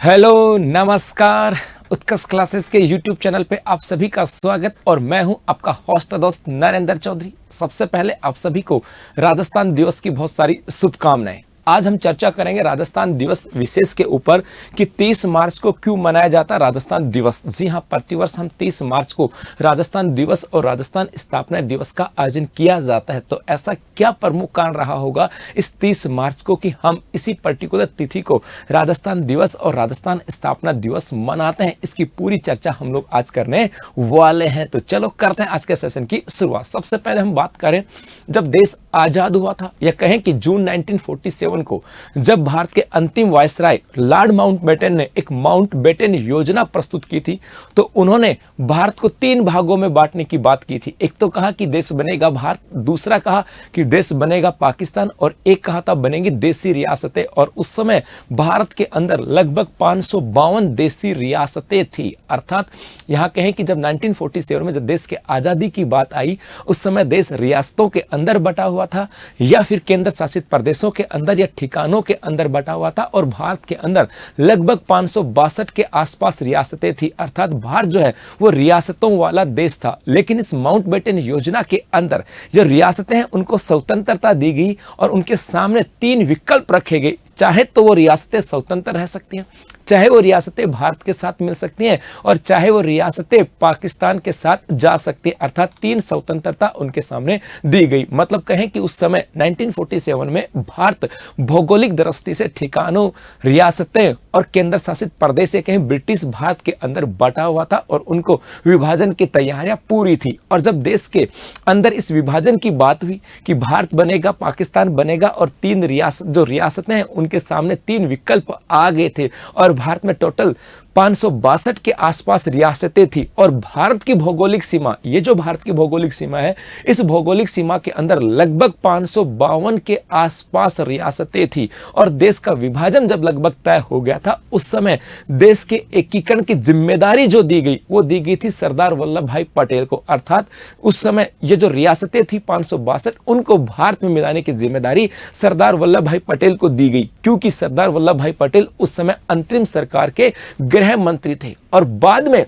Hello नमस्कार। उत्कर्ष classes के YouTube channel पे आप सभी का स्वागत और मैं हूं आपका होस्ट दोस्त नरेंद्र चौधरी। सबसे पहले आप सभी को राजस्थान दिवस की बहुत सारी शुभकामनाएं। आज हम चर्चा करेंगे राजस्थान दिवस विशेष के ऊपर कि 30 मार्च को क्यों मनाया जाता है राजस्थान दिवस। जी हां, प्रतिवर्ष हम 30 मार्च को राजस्थान दिवस और राजस्थान स्थापना दिवस का आयोजन किया जाता है। तो ऐसा क्या प्रमुख कारण रहा होगा इस 30 मार्च को कि हम इसी पर्टिकुलर तिथि को राजस्थान दिवस और राजस्थान स्थापना दिवस मनाते हैं, इसकी पूरी चर्चा हम लोग आज करने वाले हैं। तो चलो करते हैं आज के सेशन की शुरुआत। सबसे पहले हम बात करें जब देश आजाद हुआ था, या कहें कि जून 1947 को जब भारत के अंतिम वायसराय लॉर्ड माउंटबेटन ने एक माउंटबेटन योजना प्रस्तुत की थी, तो उन्होंने भारत को 3 भागों में बांटने की बात की थी। एक तो कहा कि देश बनेगा भारत, दूसरा कहा कि देश बनेगा पाकिस्तान, और एक कहा था बनेंगी देसी रियासतें। और उस समय भारत के अंदर लगभग 552 देसी रियासतें थी। अर्थात यहां कहें कि जब 1947 में जब देश के आजादी की बात आई, उस समय देश रियासतों के अंदर बटा हुआ था या फिर केंद्र शासित प्रदेशों के अंदर या ठिकानों के अंदर बटा हुआ था। और भारत के अंदर लगभग 562 के आसपास रियासतें थी। अर्थात भारत जो है वो रियासतों वाला देश था। लेकिन इस माउंटबेटन योजना के अंदर जो रियासतें हैं उनको स्वतंत्रता दी गई और उनके सामने 3 विकल्प रखे गए। चाहे तो वो रियासतें स्वतंत्र रह सकती हैं, चाहे वो रियासतें भारत के साथ मिल सकती हैं, और चाहे वो रियासतें पाकिस्तान के साथ जा सकती हैं। अर्थात 3 स्वतंत्रता उनके सामने दी गई। मतलब कहें कि उस समय 1947 में भारत भौगोलिक दृष्टि से ठिकानों, रियासतें और केंद्र शासित प्रदेश से कहें ब्रिटिश भारत के अंदर बटा हुआ था और उनको विभाजन की तैयारियां पूरी थी। और जब देश के अंदर इस विभाजन की बात हुई कि भारत बनेगा, पाकिस्तान बनेगा, और 3 रियासतें हैं उनके सामने 3 विकल्प आ गए थे। और भारत में टोटल 562 के आसपास रियासतें थी। और भारत की भौगोलिक सीमा, ये जो भारत की भौगोलिक सीमा है, इस भौगोलिक सीमा के अंदर लगभग 552 के आसपास रियासतें थी। और देश का विभाजन जब लगभग तय हो गया था, उस समय देश के एकीकरण की जिम्मेदारी जो दी गई वो दी गई थी सरदार वल्लभ भाई पटेल को। अर्थात उस समय ये जो रियासतें थी 562, उनको भारत में मिलाने की जिम्मेदारी सरदार वल्लभ भाई पटेल को दी गई, क्योंकि सरदार वल्लभ भाई पटेल उस समय अंतरिम सरकार के गृह मंत्री थे। और बाद में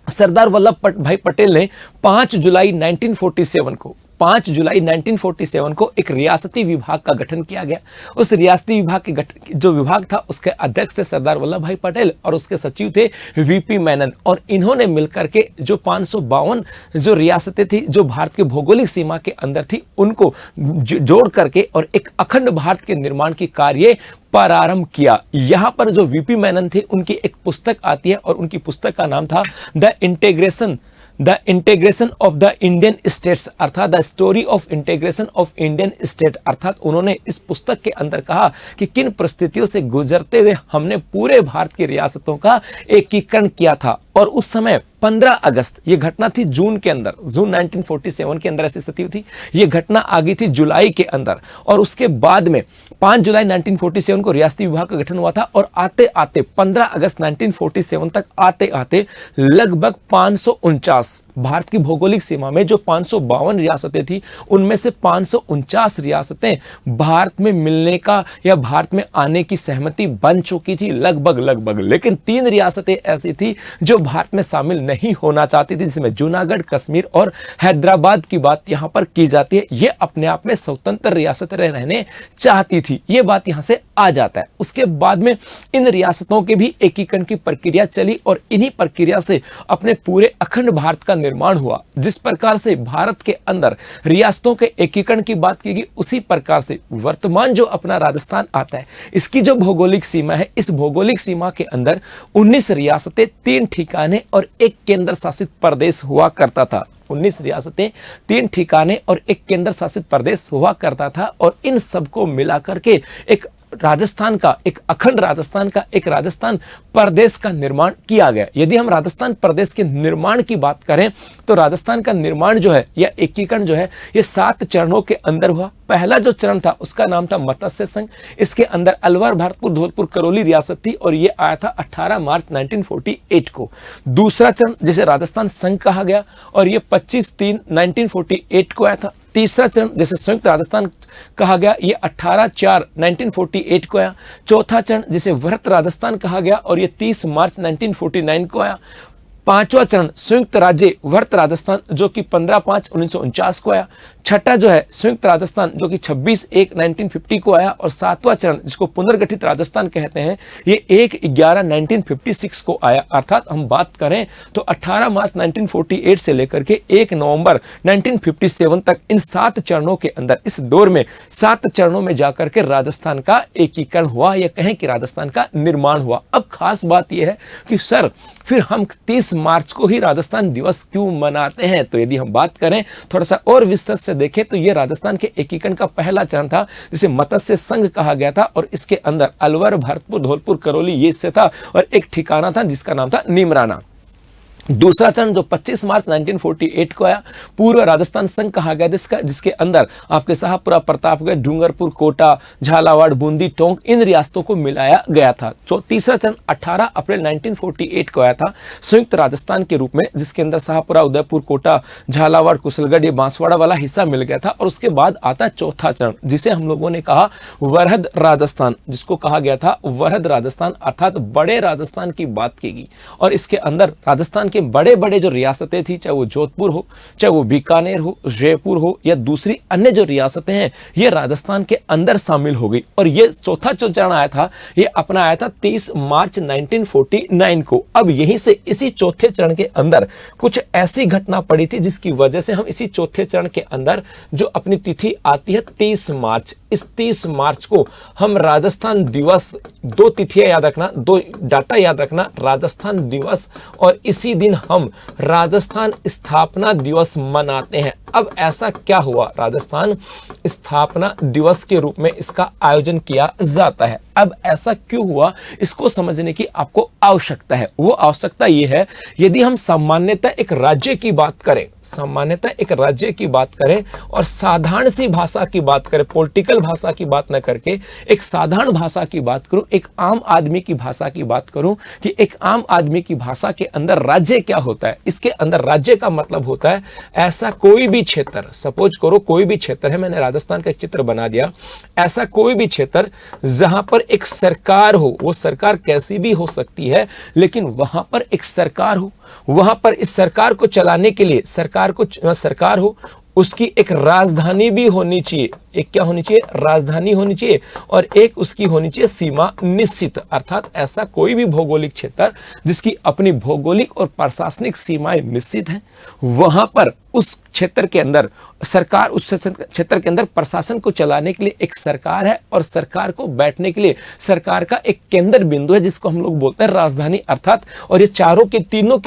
सरदार वल्लभ भाई पटेल ने 5 जुलाई 1947 को एक रियासती विभाग का गठन किया गया। उस रियासती विभाग के जो विभाग था उसके अध्यक्ष थे सरदार वल्लभ भाई पटेल और उसके सचिव थे वीपी मेनन। और इन्होंने मिलकर के जो 552 जो रियासतें थी जो भारत के भौगोलिक सीमा के अंदर थी, उनको जोड़ करके और एक अखंड भारत के निर्माण की कार्य प्रारंभ किया। यहां पर जो वीपी मेनन थे उनकी एक पुस्तक आती है और उनकी पुस्तक का नाम था the integration of the Indian states, अर्थात the story of integration of Indian state. अर्थात उन्होंने इस पुस्तक के अंदर कहा कि किन परिस्थितियों से गुजरते हुए हमने पूरे भारत की रियासतों का एकीकरण किया था। और उस समय 15 अगस्त, ये घटना थी जून के अंदर, जून 1947 के अंदर ऐसी स्थिति थी। ये घटना आ गई थी जुलाई के अंदर, और उसके बाद में 5 जुलाई 1947 को रियासती विभाग का गठन हुआ था। और आते आते 15 अगस्त 1947 तक आते आते लगभग 549 भारत की भौगोलिक सीमा में जो 552 रियासतें थी, उनमें से 549 रियासतें भारत में मिलने का या भारत में आने की सहमति बन चुकी थी लगभग। लेकिन 3 रियासतें ऐसी थी जो भारत में शामिल नहीं होना चाहती थी, जिसमें जूनागढ़, कश्मीर और हैदराबाद की बात यहां पर की जाती है। ये अपने आप में स्वतंत्र रियासतें रहने चाहती थी, ये बात यहां से आ जाता है। उसके बाद में इन रियासतों के भी एकीकरण की प्रक्रिया चली और इन्हीं प्रक्रिया से अपने पूरे अखंड भारत का निर्माण हुआ। जिस प्रकार से भारत के अंदर रियासतों के एकीकरण की बात की गई, उसी प्रकार से वर्तमान जो अपना राजस्थान आता है, इसकी जो भौगोलिक सीमा है, इस भौगोलिक सीमा के अंदर 19 रियासतें, 3 ठिकाने और 1 केंद्र शासित प्रदेश हुआ करता था। 19 रियासतें, 3 ठिकाने और 1 केंद्र शासित प्रदेश हुआ करता था। और इन सबको मिलाकर के एक राजस्थान का, एक अखंड राजस्थान का, एक राजस्थान प्रदेश का निर्माण किया गया। यदि हम राजस्थान प्रदेश के निर्माण की बात करें तो राजस्थान का निर्माण जो है या एकीकरण जो है ये 7 चरणों के अंदर हुआ। पहला जो चरण था उसका नाम था मत्स्य संघ। इसके अंदर अलवर, भरतपुर, धौलपुर, करौली रियासत थी और ये आया था 18 मार्च 1948 को। दूसरा चरण जिसे राजस्थान संघ कहा गया और ये 25/3/1948 को आया था। तीसरा चरण जैसे संयुक्त राजस्थान कहा गया, ये 18/4/1948 को आया। चौथा चरण जिसे वृहत राजस्थान कहा गया और ये 30 मार्च 1949 को आया। पांचवा चरण संयुक्त राज्य वृहत राजस्थान जो कि 15/5/1949 को आया। छठा जो है संयुक्त राजस्थान जो कि 26/1/1950 को आया। और सातवां चरण जिसको पुनर्गठित राजस्थान कहते हैं, ये 1/11/1956 को आया। अर्थात हम बात करें तो 18 मार्च 1948 से लेकर के 1 नवंबर 1957 तक इन 7 चरणों के अंदर, इस दौर में 7 चरणों में जाकर के राजस्थान का एकीकरण हुआ, या कहें कि राजस्थान का निर्माण हुआ। अब खास बात यह है कि सर फिर हम 30 मार्च को ही राजस्थान दिवस क्यों मनाते हैं? तो यदि हम बात करें थोड़ा सा और विस्तार से देखें तो यह राजस्थान के एकीकरण का पहला चरण था जिसे मत्स्य संघ कहा गया था, और इसके अंदर अलवर, भरतपुर, धौलपुर, करौली ये हिस्से था और एक ठिकाना था जिसका नाम था नीमराना। दूसरा चरण जो 25 मार्च 1948 को आया, पूर्व राजस्थान संघ कहा गया, जिसके अंदर आपके शाहपुरा, प्रतापगढ़, डूंगरपुर, कोटा, झालावाड़, बूंदी, टोंक इन रियासतों को मिलाया गया था। तीसरा चरण 18 अप्रैल 1948 को आया था संयुक्त राजस्थान के रूप में, जिसके अंदर शाहपुरा, उदयपुर, कोटा, झालावाड़, कुशलगढ़ ये बांसवाड़ा वाला हिस्सा मिल गया था। और उसके बाद आता चौथा चरण जिसे हम लोगों ने कहा वृहद राजस्थान, जिसको कहा गया था वृहद राजस्थान, अर्थात बड़े राजस्थान की बात की गई। और इसके अंदर राजस्थान के बड़े बड़े जो रियासतें थी, चाहे वो जोधपुर हो, चाहे वो बीकानेर हो, जयपुर हो या दूसरी अन्य जो रियासतें हैं, ये राजस्थान के अंदर शामिल हो गई। और ये चौथा जो चरण आया था, ये अपना आया था 30 मार्च 1949 को। अब यहीं से इसी चौथे चरण के अंदर कुछ ऐसी घटना पड़ी थी जिसकी वजह से हम इसी चौथे चरण के अंदर जो अपनी तिथि आती है 30 मार्च, इस 30 मार्च को हम राजस्थान दिवस, 2 तिथियां याद रखना, 2 डाटा याद रखना, राजस्थान दिवस और इसी दिन हम राजस्थान स्थापना दिवस मनाते हैं। अब ऐसा क्या हुआ, राजस्थान स्थापना दिवस के रूप में इसका आयोजन किया जाता है। अब ऐसा क्यों हुआ, इसको समझने की आपको आवश्यकता है। वो आवश्यकता ये है, यदि हम सामान्यतः एक राज्य की बात करें, सामान्यतः एक राज्य की बात करें और साधारण सी भाषा की बात करें, पॉलिटिकल भाषा की बात न करके एक साधारण भाषा की बात करूं, एक आम आदमी की भाषा की बात करूं कि एक आम आदमी की भाषा के अंदर राज्य क्या होता है। इसके अंदर राज्य का मतलब होता है ऐसा कोई भी क्षेत्र, सपोज करो कोई भी क्षेत्र है, मैंने राजस्थान का एक चित्र बना दिया, ऐसा कोई भी क्षेत्र जहां पर एक सरकार हो, वो सरकार कैसी भी हो सकती है, लेकिन वहां पर एक सरकार हो, वहां पर इस सरकार को चलाने के लिए सरकार हो, उसकी एक राजधानी भी होनी चाहिए, एक क्या होनी चाहिए, राजधानी होनी चाहिए, और एक उसकी होनी चाहिए सीमा निश्चित। अर्थात ऐसा कोई भी भौगोलिक क्षेत्र जिसकी अपनी भौगोलिक और प्रशासनिक सीमाएं निश्चित हैं, वहां पर उस क्षेत्र के अंदर सरकार, उस क्षेत्र के अंदर प्रशासन को चलाने के लिए एक सरकार है, और सरकार को बैठने के लिए सरकार का एक केंद्र बिंदु है जिसको हम लोग बोलते हैं राजधानी। अर्थात और ये चारों की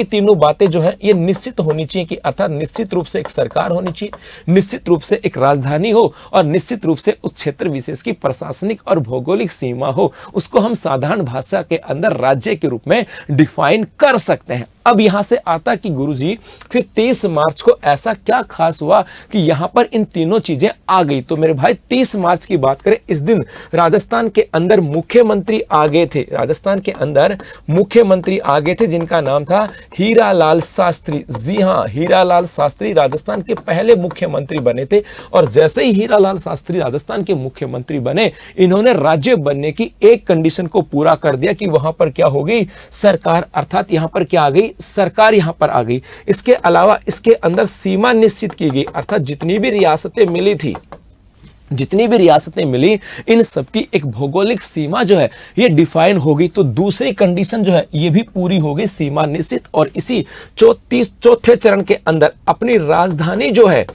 तीनों बातें जो है ये निश्चित होनी चाहिए कि अर्थात निश्चित रूप से एक सरकार होनी चाहिए, निश्चित रूप से एक राजधानी हो, और निश्चित रूप से उस क्षेत्र विशेष की प्रशासनिक और भौगोलिक सीमा हो। उसको हम साधारण भाषा के अंदर राज्य के रूप में डिफाइन कर सकते हैं। अब यहां से आता कि गुरुजी फिर 30 मार्च को ऐसा क्या खास हुआ कि यहां पर इन तीनों चीजें आ गई। तो मेरे भाई 30 मार्च की बात करें, इस दिन राजस्थान के अंदर मुख्यमंत्री आ गए थे, राजस्थान के अंदर मुख्यमंत्री आ गए थे जिनका नाम था हीरालाल शास्त्री। जी हां, हीरालाल शास्त्री राजस्थान के पहले मुख्यमंत्री बने थे, और जैसे ही हीरालाल शास्त्री राजस्थान के मुख्यमंत्री बने, इन्होंने राज्य बनने की एक कंडीशन को पूरा कर दिया कि वहां पर क्या हो गई, सरकार। अर्थात यहां पर क्या आ गई, सरकार यहां पर आ गई। इसके अलावा इसके अंदर सीमा निश्चित की गई, अर्थात जितनी भी रियासतें मिली थी, जितनी भी रियासतें मिली, इन सबकी एक भौगोलिक सीमा जो है ये डिफाइन हो गई। तो दूसरी कंडीशन जो है ये भी पूरी हो गई, सीमा निश्चित। और इसी चौथे चरण के अंदर अपनी राजधानी जो है,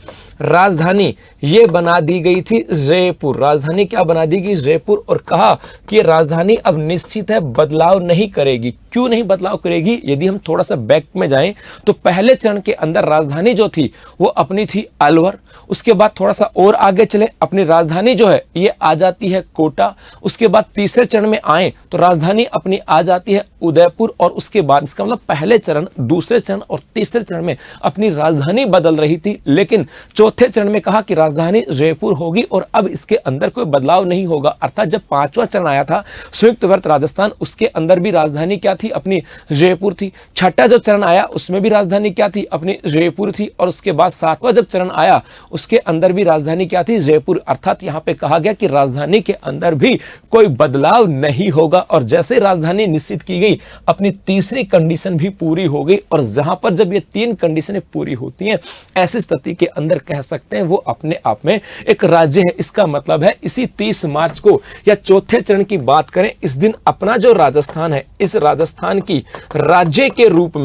राजधानी ये बना दी गई थी जयपुर। राजधानी क्या बना दी गई, जयपुर। और कहा कि राजधानी अब निश्चित है, बदलाव नहीं करेगी। क्यों नहीं बदलाव करेगी, यदि हम थोड़ा सा बैक में जाएं तो पहले चरण के अंदर राजधानी जो थी वो अपनी थी अलवर। उसके बाद थोड़ा सा और आगे चले, अपनी राजधानी जो है ये आ जाती है कोटा। उसके बाद तीसरे चरण में आए तो राजधानी अपनी आ जाती है उदयपुर। और उसके बाद इसका मतलब पहले चरण, दूसरे चरण और तीसरे चरण में अपनी राजधानी बदल रही थी, लेकिन चौथे चरण में कहा कि राजधानी जयपुर होगी और अब इसके अंदर कोई बदलाव नहीं होगा। अर्थात जब पांचवा चरण आया था संयुक्त वर्त राजस्थान, उसके अंदर भी राजधानी क्या थी? अपनी जयपुर थी। छठा जो चरण आया उसमें भी राजधानी क्या थी? अपनी जयपुर थी। और उसके बाद सातवां जब चरण आया उसके अंदर भी राजधानी क्या थी? जयपुर। अर्थात यहां पे कहा गया कि राजधानी के अंदर भी कोई बदलाव नहीं होगा। और जैसे राजधानी निश्चित की गई, अपनी तीसरी कंडीशन भी पूरी हो गई। और जहां पर जब ये तीन कंडीशनें पूरी होती हैं, ऐसी स्थिति के अंदर कह सकते हैं वो अपने आप में एक राज्य है। इसका मतलब है इसी 30 मार्च को या चौथे चरण की बात करें, इस दिन अपना जो राजस्थान है, इस राजस्थान की राज्य के रूप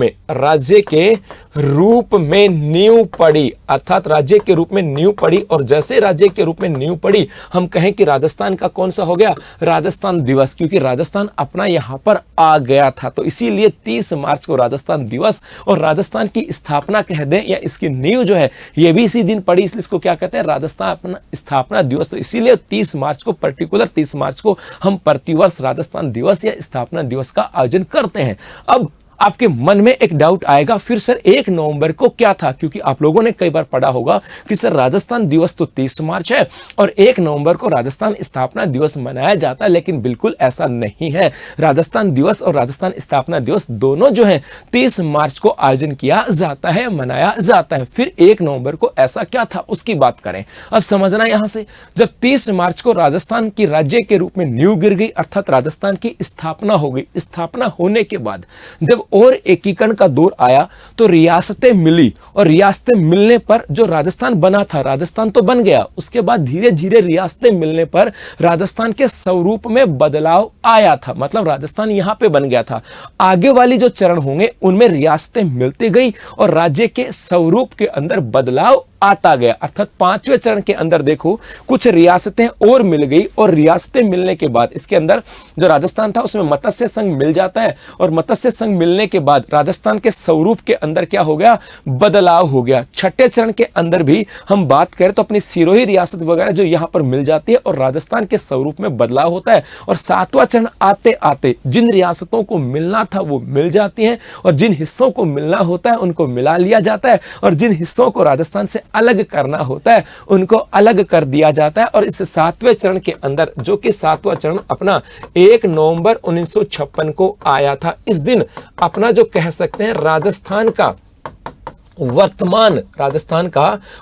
में नींव पड़ी। अर्थात राज्य के रूप में नींव पड़ी। और जैसे राज्य के रूप में नींव पड़ी, हम कहें कि राजस्थान का कौन सा हो गया? राजस्थान दिवस, क्योंकि राजस्थान अपना यहां पर आ गया था। तो इसीलिए 30 मार्च को राजस्थान दिवस और राजस्थान की स्थापना कह दें या इसकी नींव जो है यह भी इसी दिन पड़ी, इसलिए इसको क्या कहते हैं? राजस्थान अपना स्थापना दिवस। तो इसीलिए 30 मार्च को, पर्टिकुलर 30 मार्च को हम प्रतिवर्ष राजस्थान दिवस या स्थापना दिवस का आयोजन करते हैं। अब आपके मन में एक डाउट आएगा, फिर सर 1 नवंबर को क्या था? क्योंकि आप लोगों ने कई बार पढ़ा होगा कि सर राजस्थान दिवस तो 30 मार्च है और 1 नवंबर को राजस्थान स्थापना दिवस मनाया जाता है, लेकिन बिल्कुल ऐसा नहीं है। राजस्थान दिवस और राजस्थान स्थापना दिवस दोनों जो है 30 मार्च को आयोजन किया जाता है, मनाया जाता है। फिर 1 नवंबर को ऐसा क्या था उसकी बात करें। अब समझना यहां से, जब 30 मार्च को राजस्थान की राज्य के रूप में नींव गिर गई, अर्थात राजस्थान की स्थापना हो गई। स्थापना होने के बाद जब और एकीकरण का दौर आया तो रियासतें मिली, और रियासतें मिलने पर जो राजस्थान बना था, राजस्थान तो बन गया, उसके बाद धीरे धीरे रियासतें मिलने पर राजस्थान के स्वरूप में बदलाव आया था। मतलब राजस्थान यहां पे बन गया था। आगे वाली जो चरण होंगे उनमें रियासतें मिलती गई और राज्य के स्वरूप के अंदर बदलाव आता गया। अर्थात 5वें चरण के अंदर देखो कुछ रियासतें और मिल गई, और रियासतें मिलने के बाद इसके अंदर जो राजस्थान था उसमें मत्स्य संघ मिल जाता है, और मत्स्य संघ मिलने के बाद राजस्थान के स्वरूप के अंदर क्या हो गया? बदलाव हो गया। छठे चरण के अंदर भी हम बात करें तो अपनी सिरोही रियासत वगैरह जो यहां पर मिल जाती है और राजस्थान के स्वरूप में बदलाव होता है। और 7वां चरण आते आते जिन रियासतों को मिलना था वो मिल जाती हैं, और जिन हिस्सों को मिलना होता है उनको मिला लिया जाता है, और जिन हिस्सों को राजस्थान से अलग करना होता है उनको अलग कर दिया जाता है। और इस 7वें चरण के अंदर, जो कि 7वां चरण अपना 1 नवंबर 1956 को आया था, इस दिन अपना जो कह सकते हैं राजस्थान का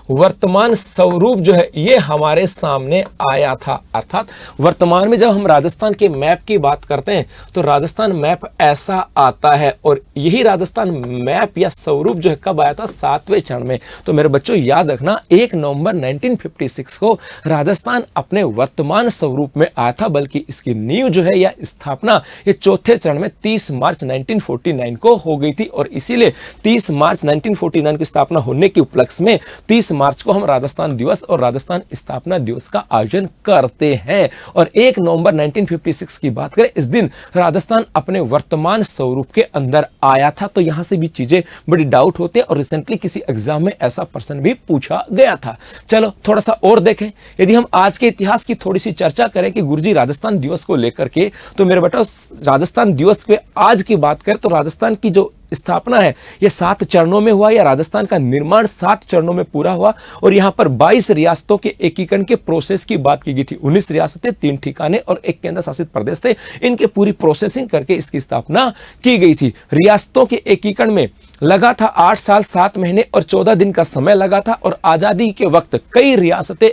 वर्तमान स्वरूप जो है ये हमारे सामने आया था। अर्थात वर्तमान में जब हम राजस्थान के मैप की बात करते हैं तो राजस्थान मैप ऐसा आता है, और यही राजस्थान मैप या स्वरूप जो है कब आया था? 7वें चरण में। तो मेरे बच्चों याद रखना, 1 नवंबर 1956 को राजस्थान अपने वर्तमान स्वरूप में आया था, बल्कि इसकी नींव जो है या स्थापना ये चौथे चरण में 30 मार्च 1949 को हो गई थी। और इसीलिए 30 मार्च 1949 की स्थापना होने के उपलक्ष्य में 30 मार्च को हम राजस्थान दिवस और राजस्थान स्थापना दिवस का आयोजन करते हैं। और 1 नवंबर 1956 की बात करें, इस दिन राजस्थान अपने वर्तमान स्वरूप के अंदर आया था। तो यहां से भी चीजें बड़ी डाउट होते हैं, और रिसेंटली किसी एग्जाम में ऐसा प्रश्न भी पूछा गया था। चलो थोड़ा सा और देखें, यदि हम आज के इतिहास की थोड़ी सी चर्चा करें कि गुरुजी राजस्थान दिवस को लेकर के, तो मेरे बेटा राजस्थान दिवस पे आज की बात करें तो राजस्थान की जो स्थापना है ये 7 चरणों में हुआ, या राजस्थान का निर्माण 7 चरणों में पूरा हुआ। और यहां पर 22 रियासतों के एकीकरण के प्रोसेस की बात की गई थी। 19 रियासतें, 3 ठिकाने और 1 केंद्र शासित प्रदेश थे। इनके पूरी प्रोसेसिंग करके इसकी स्थापना की गई थी। रियासतों के एकीकरण में लगा था 8 साल 7 महीने और 14 दिन का समय लगा था। और आजादी के वक्त कई रियासतें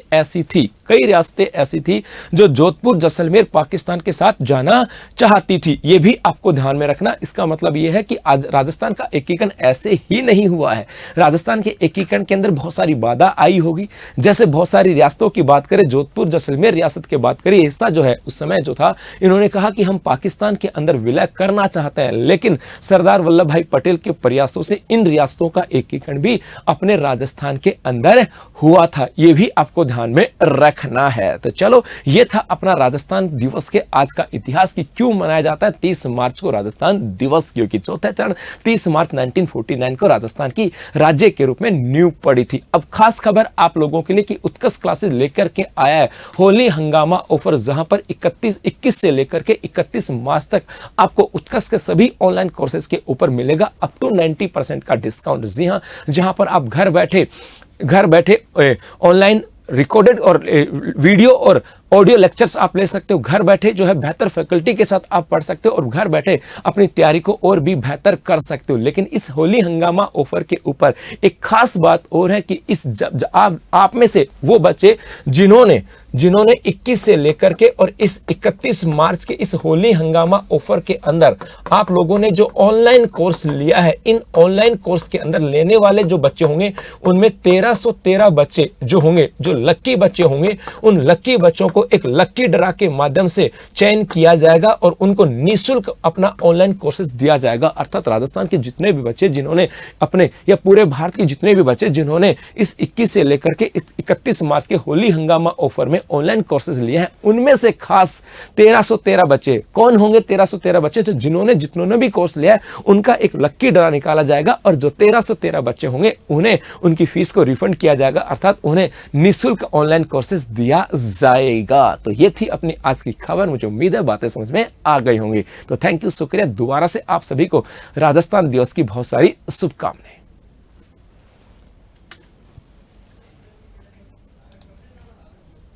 ऐसी थी जो जोधपुर जैसलमेर पाकिस्तान के साथ जाना चाहती थी। यह भी आपको ध्यान में रखना। इसका मतलब यह है कि आज राजस्थान का एकीकरण ऐसे ही नहीं हुआ है। राजस्थान के एकीकरण के अंदर बहुत सारी बाधा आई होगी। जैसे बहुत सारी रियासतों की बात करें, जोधपुर जैसलमेर रियासत की बात करें, हिस्सा जो है उस समय जो था, इन्होंने कहा कि हम पाकिस्तान के अंदर विलय करना चाहते हैं, लेकिन सरदार वल्लभ भाई पटेल के प्रयासों से इन रियासतों का एकीकरण भी अपने राजस्थान के अंदर हुआ था। यह भी आपको ध्यान में रख रखना है। तो चलो, ये था अपना राजस्थान दिवस के आज का इतिहास कि क्यों मनाया जाता है 30 मार्च को राजस्थान दिवस, क्योंकि चौथा चरण 30 मार्च 1949 को राजस्थान की राज्य के रूप में नींव पड़ी थी। अब खास खबर आप लोगों के लिए कि उत्कर्ष क्लासेस लेकर के आया है होली हंगामा ऑफर, जहां पर 21 से लेकर के 31 मार्च तक आपको उत्कर्ष के सभी ऑनलाइन कोर्सेज के ऊपर मिलेगा अप टू 90% का डिस्काउंट। जी हां, जहां पर आप घर बैठे ऑनलाइन रिकॉर्डेड और वीडियो और ऑडियो लेक्चर्स आप ले सकते हो। घर बैठे जो है बेहतर फैकल्टी के साथ आप पढ़ सकते हो और घर बैठे अपनी तैयारी को और भी बेहतर कर सकते हो। लेकिन इस होली हंगामा ऑफर के ऊपर एक खास बात और है कि इस आप में से वो बच्चे जिन्होंने 21 से लेकर के और इस 31 मार्च के इस होली हंगामा ऑफर के अंदर आप लोगों ने जो ऑनलाइन कोर्स लिया है, इन ऑनलाइन कोर्स के अंदर लेने वाले जो बच्चे होंगे उनमें 1313 बच्चे जो होंगे, जो लक्की बच्चे होंगे, उन लक्की बच्चों को एक लक्की ड्रा के माध्यम से चयन किया जाएगा और उनको निःशुल्क अपना ऑनलाइन कोर्सेज दिया जाएगा। अर्थात राजस्थान के जितने भी बच्चे जिन्होंने अपने या पूरे भारत के जितने भी बच्चे जिन्होंने इस 21 से लेकर के 31 मार्च के होली हंगामा ऑफर में ऑनलाइन कोर्सेज लिए हैं, उनमें से खास 1313 बच्चे कौन होंगे? 1313 बच्चे तो जिन्होंने भी कोर्स लिया है उनका एक लक्की ड्रा निकाला जाएगा और जो 1313 बच्चे होंगे उन्हें उनकी फीस को रिफंड किया जाएगा, अर्थात उन्हें निःशुल्क ऑनलाइन कोर्सेज दिया जाएगा। तो ये थी अपनी आज की खबर। मुझे उम्मीद है बातें समझ में आ गई होंगी। तो थैंक यू, शुक्रिया। दोबारा से आप सभी को राजस्थान दिवस की बहुत सारी शुभकामनाएं।